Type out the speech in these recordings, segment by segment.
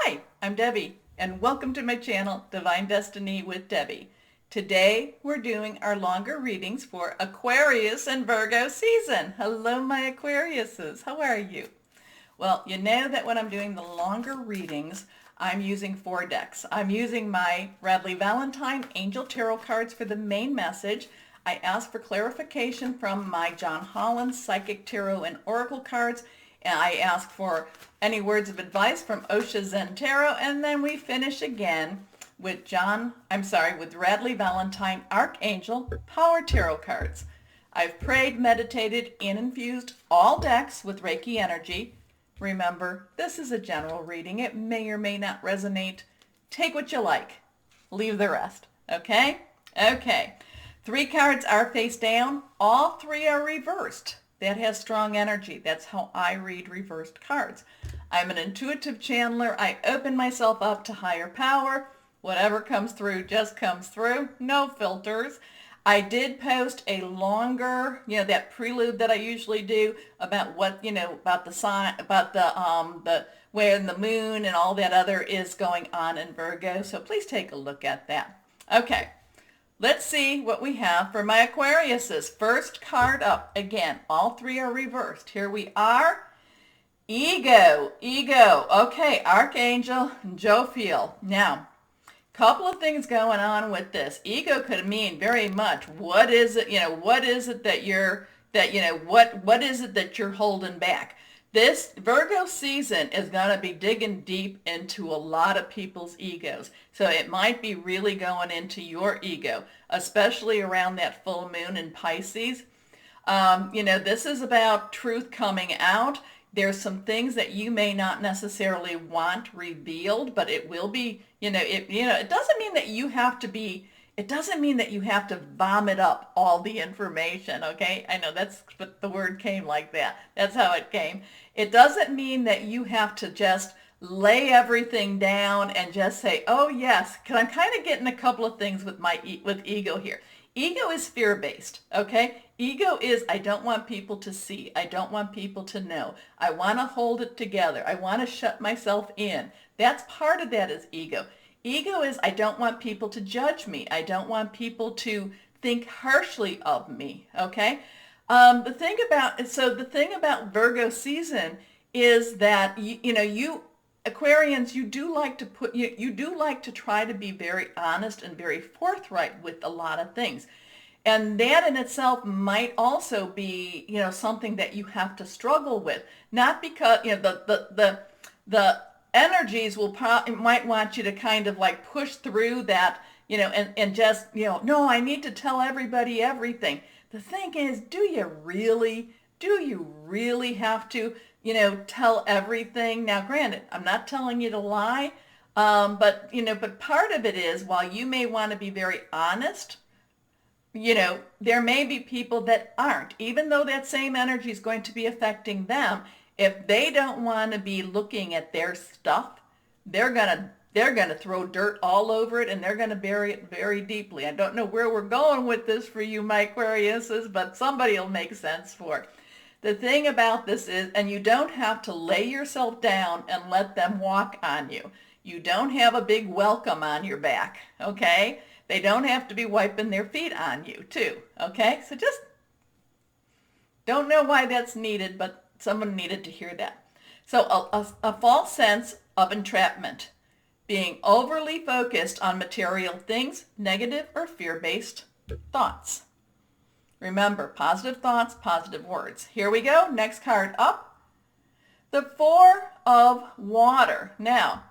Hi, I'm Debbie, and welcome to my channel, Divine Destiny with Debbie. Today, we're doing our longer readings for Aquarius and Virgo season. Hello, my Aquariuses. How are you? Well, you know that when I'm doing the longer readings, I'm using 4 decks. I'm using my Radleigh Valentine Angel Tarot cards for the main message. I ask for clarification from my John Holland Psychic Tarot and Oracle cards, and I ask for any words of advice from Osha Zen Tarot, and then we finish again with Radleigh Valentine Archangel Power Tarot cards. I've prayed, meditated, and infused all decks with Reiki energy. Remember, this is a general reading. It may or may not resonate. Take what you like. Leave the rest. Okay? Okay. 3 cards are face down. All 3 are reversed. That has strong energy. That's how I read reversed cards. I'm an intuitive channeler. I open myself up to higher power. Whatever comes through just comes through. No filters. I did post a longer, that prelude that I usually do about what, about the sign, about the where the moon and all that other is going on in Virgo. So please take a look at that. Okay. Let's see what we have for my Aquariuses. First card up. Again, all 3 are reversed. Here we are. Ego. Okay, Archangel Jophiel. Now, couple of things going on with this. Ego could mean very much what is it, what is it that what is it that you're holding back? This Virgo season is going to be digging deep into a lot of people's egos. So it might be really going into your ego, especially around that full moon in Pisces. This is about truth coming out. There's some things that you may not necessarily want revealed, but it will be, it doesn't mean that you have to be, it doesn't mean that you have to vomit up all the information, okay? I know that's what the word came like that. That's how it came. It doesn't mean that you have to just lay everything down and just say, oh yes, because I'm kind of getting a couple of things with with ego here. Ego is fear-based, okay? Ego is, I don't want people to see. I don't want people to know. I want to hold it together. I want to shut myself in. That's part of that is ego. Ego is, I don't want people to judge me. I don't want people to think harshly of me, okay? The thing about Virgo season is that, you Aquarians, you do like to try to be very honest and very forthright with a lot of things. And that in itself might also be, something that you have to struggle with. Not because, the energies might want you to kind of like push through that, and just, no, I need to tell everybody everything. The thing is, do you really have to, tell everything? Now, granted, I'm not telling you to lie, but part of it is, while you may want to be very honest, there may be people that aren't, even though that same energy is going to be affecting them. If they don't want to be looking at their stuff, they're gonna throw dirt all over it, and they're gonna bury it very deeply. I don't know where we're going with this for you, my Aquariuses, but somebody will make sense for it. The thing about this is, and you don't have to lay yourself down and let them walk on you. You don't have a big welcome on your back, okay? They don't have to be wiping their feet on you, too, okay? So just don't know why that's needed, but someone needed to hear that. So a false sense of entrapment, being overly focused on material things, negative or fear-based thoughts. Remember, positive thoughts, positive words. Here we go. Next card up. The 4 of Water. Now,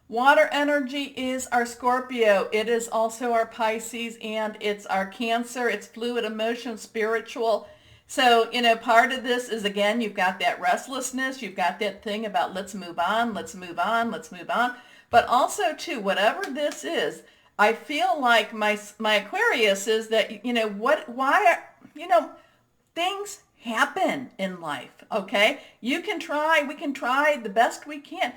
water energy is our Scorpio. It is also our Pisces, and it's our Cancer. It's fluid, emotion, spiritual. So, part of this is, again, you've got that restlessness. You've got that thing about let's move on, let's move on, let's move on. But also, too, whatever this is, I feel like my Aquarius is that, things happen in life, okay? We can try the best we can.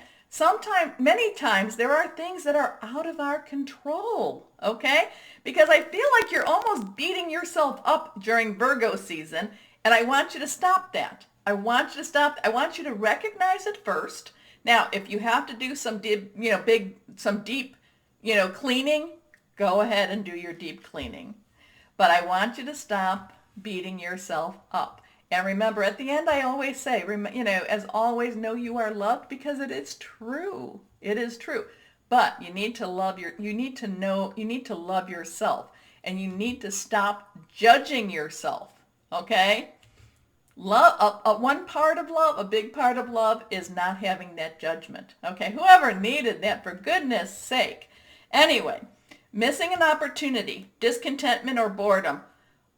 Many times, there are things that are out of our control, okay? Because I feel like you're almost beating yourself up during Virgo season, and I want you to stop that. I want you to recognize it first. Now, if you have to do some deep, cleaning, go ahead and do your deep cleaning. But I want you to stop beating yourself up. And remember, at the end, I always say, as always, know you are loved, because it is true. It is true. But you need to love you need to love yourself, and you need to stop judging yourself. Okay? Love, one part of love, a big part of love, is not having that judgment. Okay? Whoever needed that, for goodness sake. Anyway, missing an opportunity, discontentment, or boredom.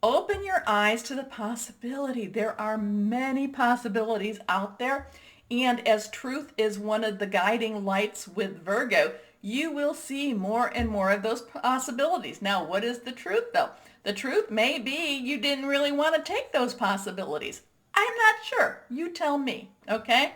Open your eyes to the possibility. There are many possibilities out there. And as truth is one of the guiding lights with Virgo, you will see more and more of those possibilities. Now, what is the truth, though? The truth may be you didn't really want to take those possibilities. I'm not sure. You tell me, okay?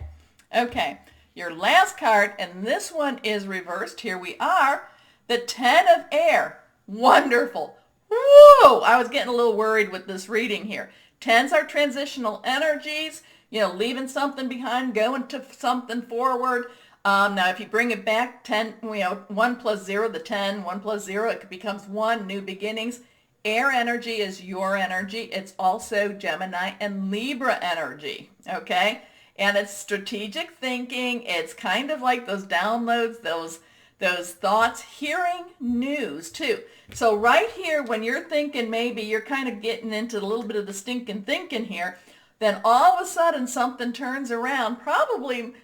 Okay, your last card, and this one is reversed. Here we are, the Ten of Air. Wonderful. Whoa, I was getting a little worried with this reading here. Tens are transitional energies, leaving something behind, going to something forward. Now, if you bring it back, 10, 1 plus 0, the 10, 1 plus 0, it becomes 1, new beginnings. Air energy is your energy. It's also Gemini and Libra energy, okay? And it's strategic thinking. It's kind of like those downloads, those thoughts, hearing news too. So right here, when you're thinking maybe you're kind of getting into a little bit of the stinking thinking here, then all of a sudden something turns around. Probably,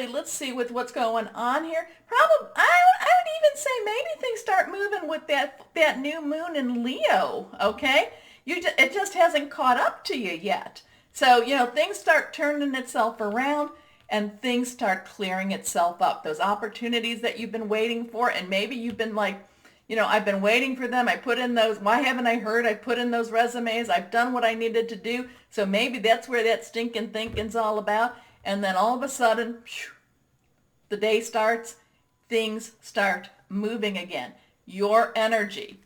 let's see with what's going on here. Probably, I would even say maybe things start moving with that new moon in Leo, okay? It just hasn't caught up to you yet. So, things start turning itself around, and things start clearing itself up. Those opportunities that you've been waiting for, and maybe you've been like, I've been waiting for them. I put in those, why haven't I heard? I put in those resumes. I've done what I needed to do. So maybe that's where that stinking thinking's all about. And then all of a sudden, the day starts, things start moving again. Your energy.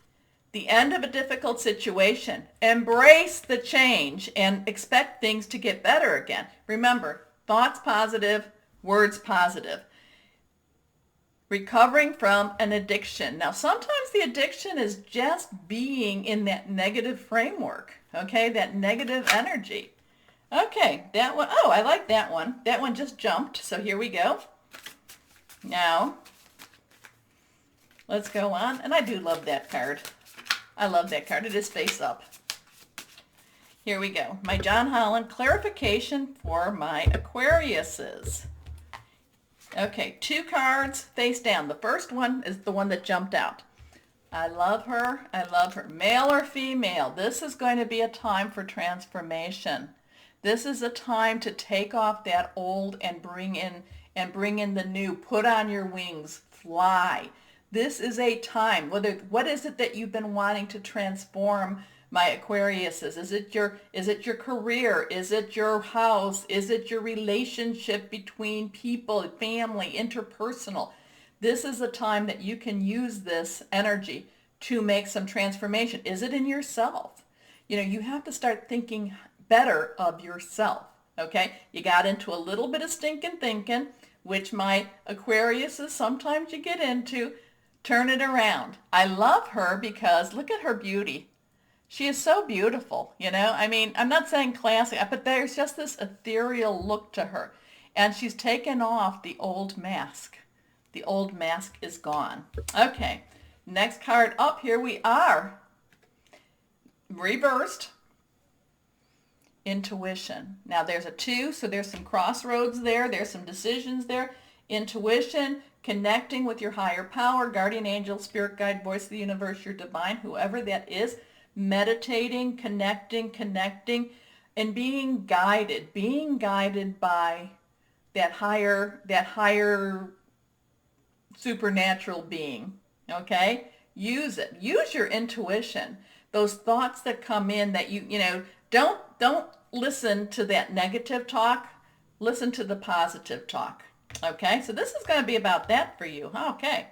The end of a difficult situation. Embrace the change and expect things to get better again. Remember, thoughts positive, words positive. Recovering from an addiction. Now, sometimes the addiction is just being in that negative framework, okay? That negative energy. Okay, that one, oh, I like that one. That one just jumped, so here we go. Now, let's go on. And I do love that card. I love that card. It is face up. Here we go. My John Holland clarification for my Aquariuses. Okay, 2 cards face down. The first one is the one that jumped out. I love her. I love her. Male or female, this is going to be a time for transformation. This is a time to take off that old and bring in the new. Put on your wings. Fly. This is a time. What is it that you've been wanting to transform, my Aquariuses? Is it your career? Is it your house? Is it your relationship between people, family, interpersonal? This is a time that you can use this energy to make some transformation. Is it in yourself? You have to start thinking better of yourself, okay? You got into a little bit of stinking thinking, which my Aquariuses sometimes you get into. Turn it around. I love her because look at her beauty. She is so beautiful, I mean, I'm not saying classic, but there's just this ethereal look to her. And she's taken off the old mask. The old mask is gone. Okay, next card up, here we are. Reversed. Intuition. Now there's a 2, so there's some crossroads there. There's some decisions there. Intuition, connecting with your higher power, guardian angel, spirit guide, voice of the universe, your divine, whoever that is. Meditating, connecting, and being guided by that higher supernatural being, okay? Use it. Use your intuition. Those thoughts that come in that don't listen to that negative talk. Listen to the positive talk, okay? So this is going to be about that for you, okay?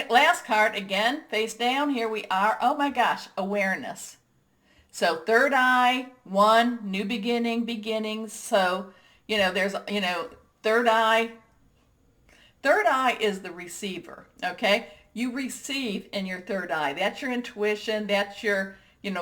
Last card, again, face down. Here we are. Oh my gosh, awareness. So third eye, 1, new beginnings. So, there's, third eye, Third eye is the receiver, okay? You receive in your third eye. That's your intuition. That's your,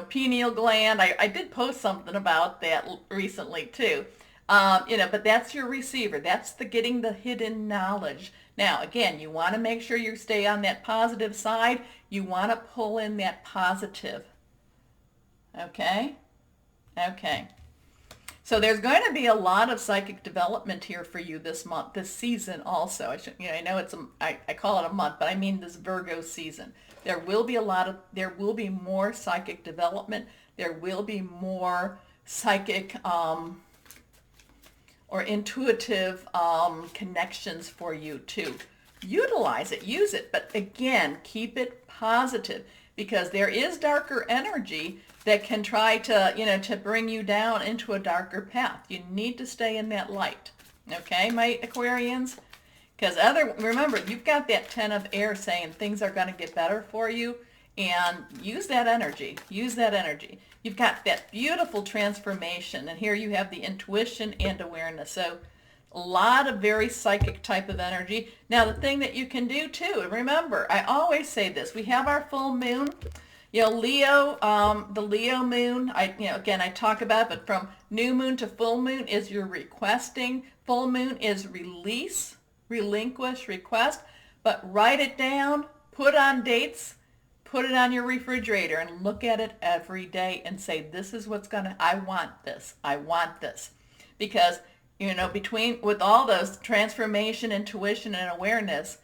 pineal gland. I did post something about that recently too. But that's your receiver. That's the getting the hidden knowledge. Now, again, you want to make sure you stay on that positive side. You want to pull in that positive. Okay? Okay. So there's going to be a lot of psychic development here for you this month, this season also. I know I call it a month, but I mean this Virgo season. There will be more psychic development. There will be more psychic or intuitive connections for you to utilize it, use it. But again, keep it positive, because there is darker energy that can try to, to bring you down into a darker path. You need to stay in that light. Okay, my Aquarians? Because remember, you've got that 10 of air saying things are going to get better for you, and use that energy. Use that energy. You've got that beautiful transformation, and here you have the intuition and awareness. So a lot of very psychic type of energy. Now, the thing that you can do too, and remember, I always say this, we have our full moon. Leo, the Leo moon, again, I talk about it, but from new moon to full moon is your requesting. Full moon is release, relinquish, request, but write it down, put on dates, put it on your refrigerator and look at it every day and say, this is what's I want this. I want this. Because, with all those transformation, intuition, and awareness,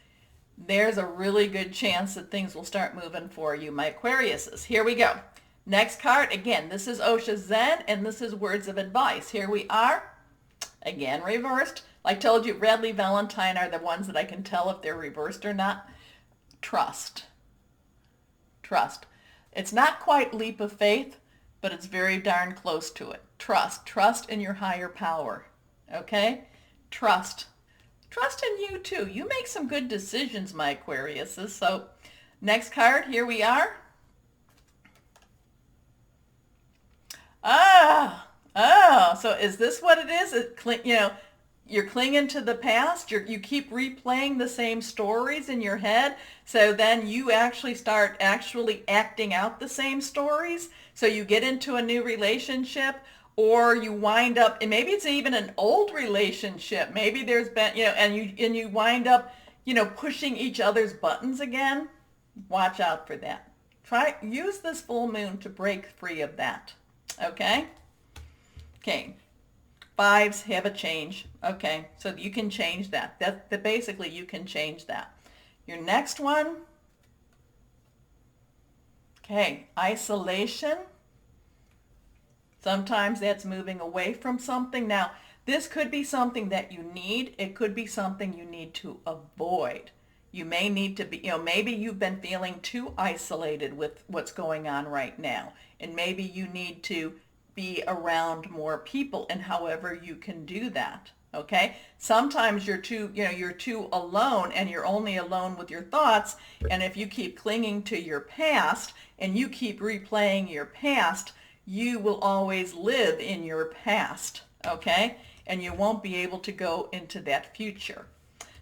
there's a really good chance that things will start moving for you, my Aquariuses. Here we go. Next card, again, this is Osha Zen, and this is Words of Advice. Here we are, again, reversed. Like I told you, Radley Valentine are the ones that I can tell if they're reversed or not. Trust. Trust. It's not quite leap of faith, but it's very darn close to it. Trust. Trust in your higher power. Okay? Trust. Trust in you too. You make some good decisions, my Aquariuses. So next card, here we are. So is this what it is? You're clinging to the past. You keep replaying the same stories in your head. So then you actually start acting out the same stories. So you get into a new relationship, or you wind up, and maybe it's even an old relationship. Maybe there's been, and you wind up, pushing each other's buttons again. Watch out for that. Use this full moon to break free of that. Okay? Okay. Fives have a change. Okay, so you can change that. That basically you can change that. Your next one. Okay, isolation. Sometimes that's moving away from something. Now, this could be something that you need. It could be something you need to avoid. You may need to be, maybe you've been feeling too isolated with what's going on right now. And maybe you need to be around more people, and however you can do that. Okay? Sometimes you're too alone, and you're only alone with your thoughts. And if you keep clinging to your past and you keep replaying your past, you will always live in your past, okay? And you won't be able to go into that future.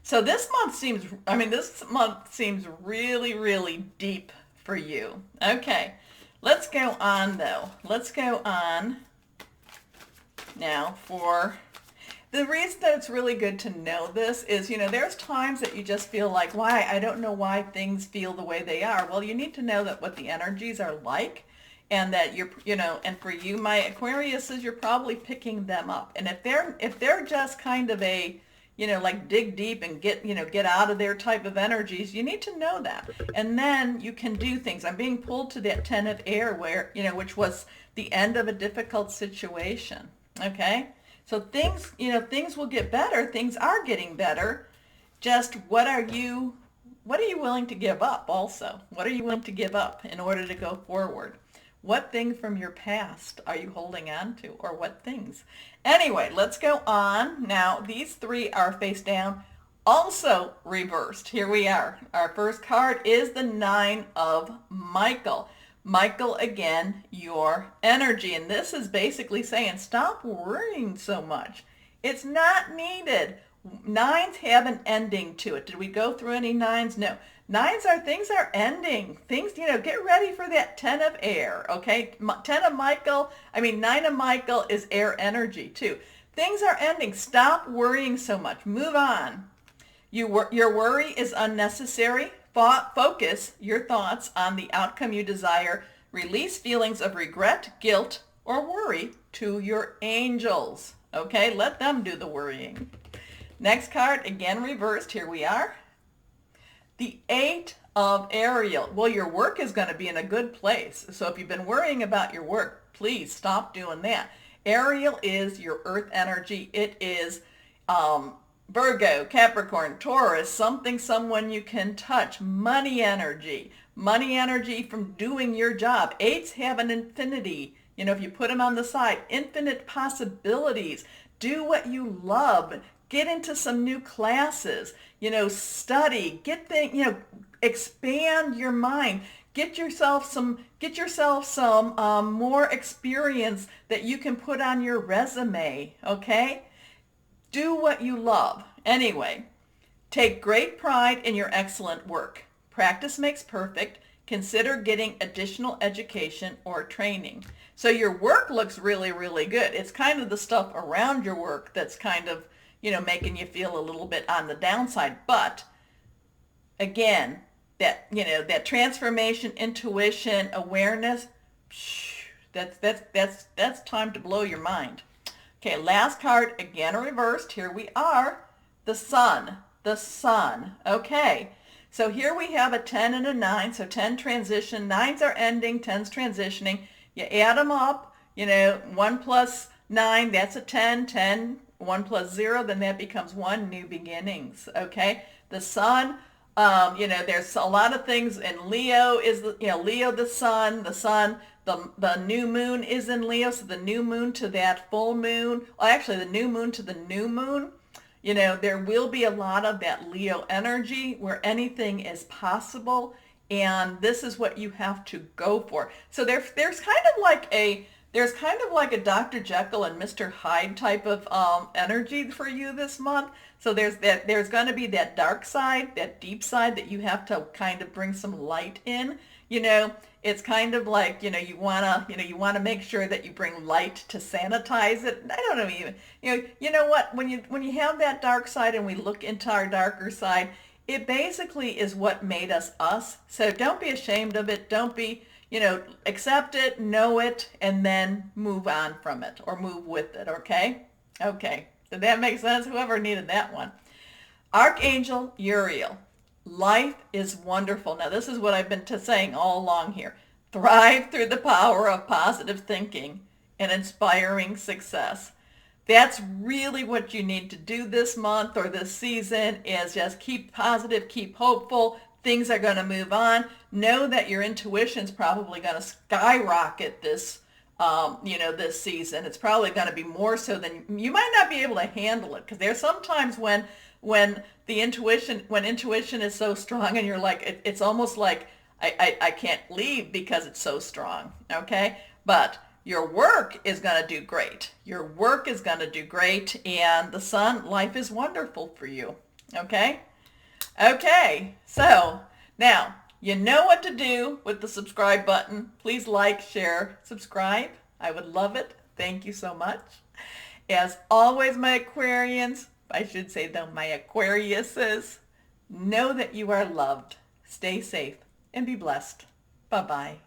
So this month seems really, really deep for you. Okay, let's go on though. Let's go on now for the reason that it's really good to know this is, there's times that you just feel like, I don't know why things feel the way they are. Well, you need to know that what the energies are like. And that and for you, my Aquariuses, you're probably picking them up. And if they're just kind of a, like dig deep and get out of their type of energies, you need to know that. And then you can do things. I'm being pulled to that 10 of air where, which was the end of a difficult situation. Okay? So things will get better. Things are getting better. Just what are you willing to give up also? What are you willing to give up in order to go forward? What thing from your past are you holding on to, or what things? Anyway, let's go on. Now, these three are face down, also reversed. Here we are. Our first card is the 9 of Michael. Michael, again, your energy. And this is basically saying, stop worrying so much. It's not needed. Nines have an ending to it. Did we go through any nines? No. Nines are things are ending. Things, get ready for that 10 of air, okay? 10 of Michael, 9 of Michael is air energy too. Things are ending. Stop worrying so much. Move on. Your worry is unnecessary. Focus your thoughts on the outcome you desire. Release feelings of regret, guilt, or worry to your angels. Okay, let them do the worrying. Next card, again reversed. Here we are. The 8 of Ariel. Well, your work is going to be in a good place. So if you've been worrying about your work, please stop doing that. Ariel is your earth energy. It is Virgo, Capricorn, Taurus, someone you can touch. Money energy from doing your job. 8s have an infinity. If you put them on the side, infinite possibilities. Do what you love. Get into some new classes. Study. Get things. Expand your mind. Get yourself some more experience that you can put on your resume. Okay. Do what you love. Anyway, take great pride in your excellent work. Practice makes perfect. Consider getting additional education or training. So your work looks really, really good. It's kind of the stuff around your work that's kind of, making you feel a little bit on the downside. But again, that transformation, intuition, awareness, that's time to blow your mind. Okay, last card, again reversed. Here we are, the sun. Okay, so here we have a 10 and a 9, so 10 transition, 9s are ending, 10's transitioning. You add them up, 1 plus 9, that's a 10, 1 plus 0, then that becomes 1, new beginnings, okay? The sun, there's a lot of things, and Leo is, Leo the sun, the new moon is in Leo, so the new moon to that full moon, well, actually the new moon to the new moon, there will be a lot of that Leo energy where anything is possible, and this is what you have to go for. So there's kind of like a Dr. Jekyll and Mr. Hyde type of energy for you this month. So there's going to be that dark side, that deep side that you have to kind of bring some light in. It's kind of like, you want to make sure that you bring light to sanitize it. I don't know even, you know what, when you have that dark side and we look into our darker side, it basically is what made us us. So don't be ashamed of it. Don't be, accept it, know it, and then move on from it or move with it. Okay. Did that make sense? Whoever needed that one. Archangel Uriel. Life is wonderful. Now, this is what I've been saying all along here. Thrive through the power of positive thinking and inspiring success. That's really what you need to do this month or this season, is just keep positive, keep hopeful. Things are going to move on. Know that your intuition's probably going to skyrocket this this season. It's probably going to be more so than you might not be able to handle it, because there's sometimes when intuition is so strong and you're like, it's almost like I can't leave because it's so strong. Okay. But your work is going to do great. And the sun, life is wonderful for you. Okay. So now you know what to do with the subscribe button. Please like, share, subscribe. I would love it. Thank you so much. As always, my Aquarians, I should say though, my Aquariuses, know that you are loved. Stay safe and be blessed. Bye-bye.